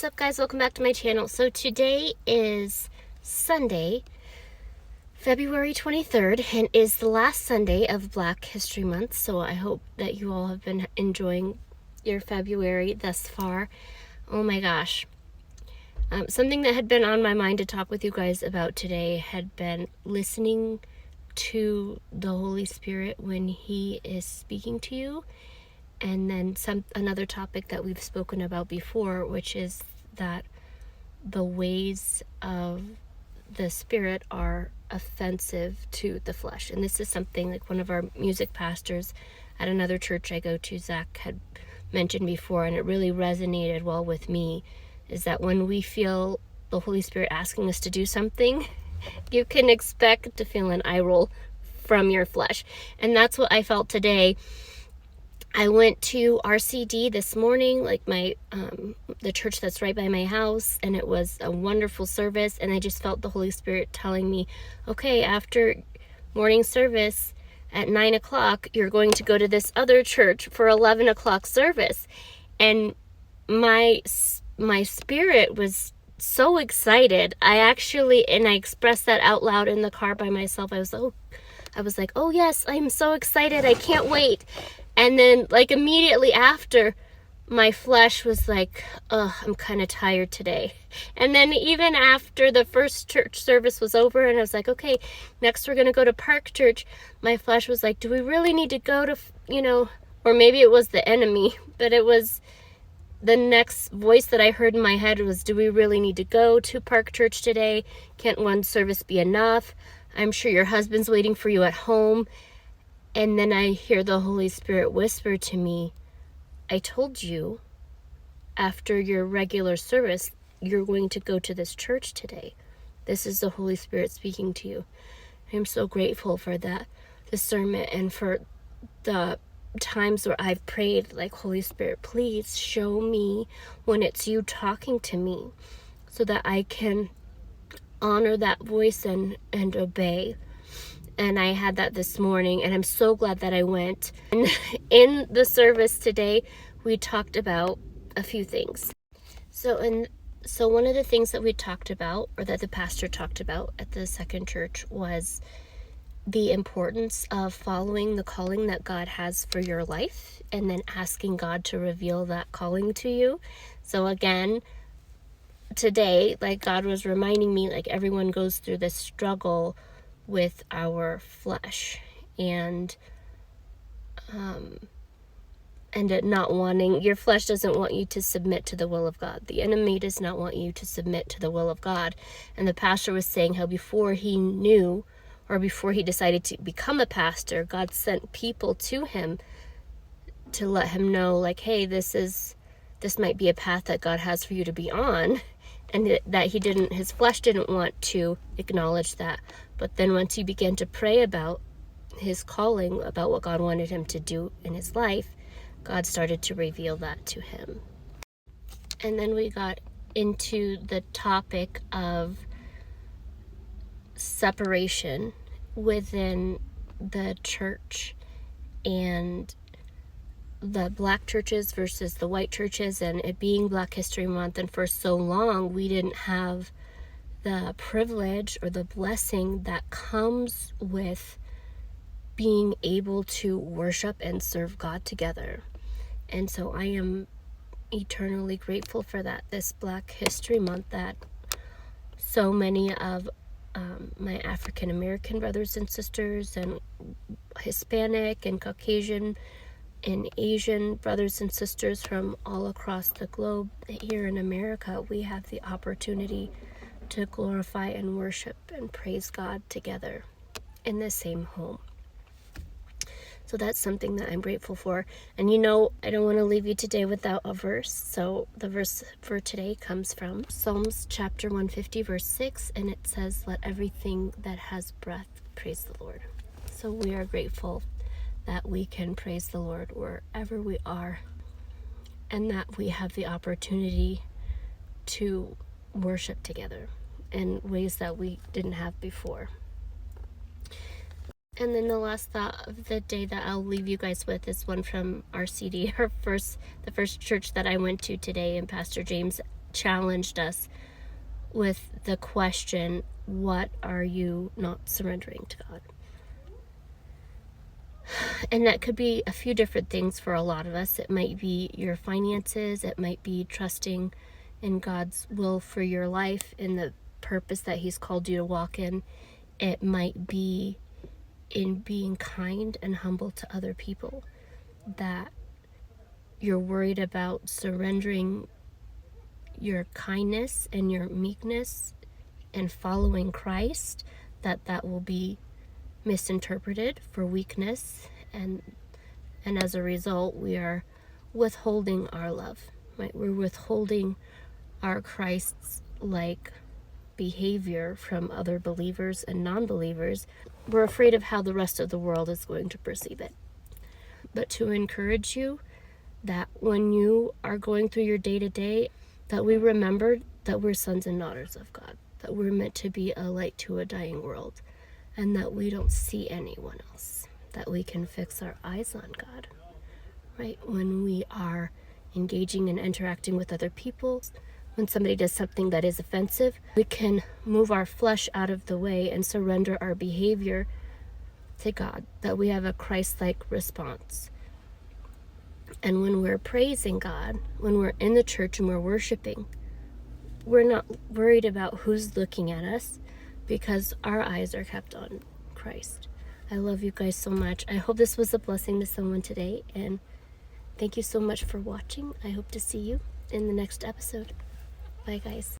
What's up, guys? Welcome back to my channel. So today is Sunday, February 23rd, and is the last Sunday of Black History Month. So I hope that you all have been enjoying your February thus far. Oh my gosh. Something that had been on my mind to talk with you guys about today had been listening to the Holy Spirit when He is speaking to you. And then another topic that we've spoken about before, which is that the ways of the Spirit are offensive to the flesh. And this is something like one of our music pastors at another church I go to, Zach, had mentioned before, and it really resonated well with me, is that when we feel the Holy Spirit asking us to do something, you can expect to feel an eye roll from your flesh. And that's what I felt today. I went to RCD this morning, like the church that's right by my house, and it was a wonderful service, and I just felt the Holy Spirit telling me, okay, after morning service at 9 o'clock, you're going to go to this other church for 11 o'clock service. And my spirit was so excited. I expressed that out loud in the car by myself. I was like, oh yes, I'm so excited. I can't wait. And then like immediately after, my flesh was like, ugh, I'm kind of tired today. And then even after the first church service was over and I was like, okay, next we're going to go to Park Church, my flesh was like, do we really need to go to, or maybe it was the enemy, but it was the next voice that I heard in my head was, do we really need to go to Park Church today? Can't one service be enough? I'm sure your husband's waiting for you at home. And then I hear the Holy Spirit whisper to me, I told you after your regular service, you're going to go to this church today. This is the Holy Spirit speaking to you. I'm so grateful for that discernment and for the times where I've prayed like, Holy Spirit, please show me when it's you talking to me so that I can honor that voice and obey. And I had that this morning, and I'm so glad that I went. And in the service today, we talked about a few things. So one of the things that we talked about, or that the pastor talked about at the second church, was the importance of following the calling that God has for your life, and then asking God to reveal that calling to you. So again, today, like God was reminding me, like everyone goes through this struggle with our flesh and it not wanting, your flesh doesn't want you to submit to the will of God. The enemy does not want you to submit to the will of God. And the pastor was saying how before he knew, or before he decided to become a pastor, God sent people to him to let him know, like, hey, this might be a path that God has for you to be on. And that his flesh didn't want to acknowledge that. But then once he began to pray about his calling, about what God wanted him to do in his life, God started to reveal that to him. And then we got into the topic of separation within the church and the Black churches versus the white churches, and it being Black History Month. And for so long, we didn't have the privilege or the blessing that comes with being able to worship and serve God together. And so I am eternally grateful for that this Black History Month, that so many of my African American brothers and sisters, and Hispanic and Caucasian and Asian brothers and sisters from all across the globe here in America, we have the opportunity to glorify and worship and praise God together in the same home. So that's something that I'm grateful for. And I don't want to leave you today without a verse. So the verse for today comes from Psalms chapter 150, verse 6, and it says, let everything that has breath praise the Lord. So we are grateful that we can praise the Lord wherever we are, and that we have the opportunity to worship together in ways that we didn't have before. And then the last thought of the day that I'll leave you guys with is one from RCD, the first church that I went to today, and Pastor James challenged us with the question, what are you not surrendering to God? And that could be a few different things for a lot of us. It might be your finances, it might be trusting in God's will for your life, in the purpose that He's called you to walk in. It might be in being kind and humble to other people, that you're worried about surrendering your kindness and your meekness and following Christ, that will be misinterpreted for weakness, and as a result we are withholding our love, right? We're withholding our Christ's like behavior from other believers and non-believers. We're afraid of how the rest of the world is going to perceive it. But to encourage you that when you are going through your day-to-day, that we remember that we're sons and daughters of God, that we're meant to be a light to a dying world, and that we don't see anyone else, that we can fix our eyes on God, right? When we are engaging and interacting with other people, when somebody does something that is offensive, we can move our flesh out of the way and surrender our behavior to God, that we have a Christ-like response. And when we're praising God, when we're in the church and we're worshiping, we're not worried about who's looking at us, because our eyes are kept on Christ. I love you guys so much. I hope this was a blessing to someone today, and thank you so much for watching. I hope to see you in the next episode. Bye, guys.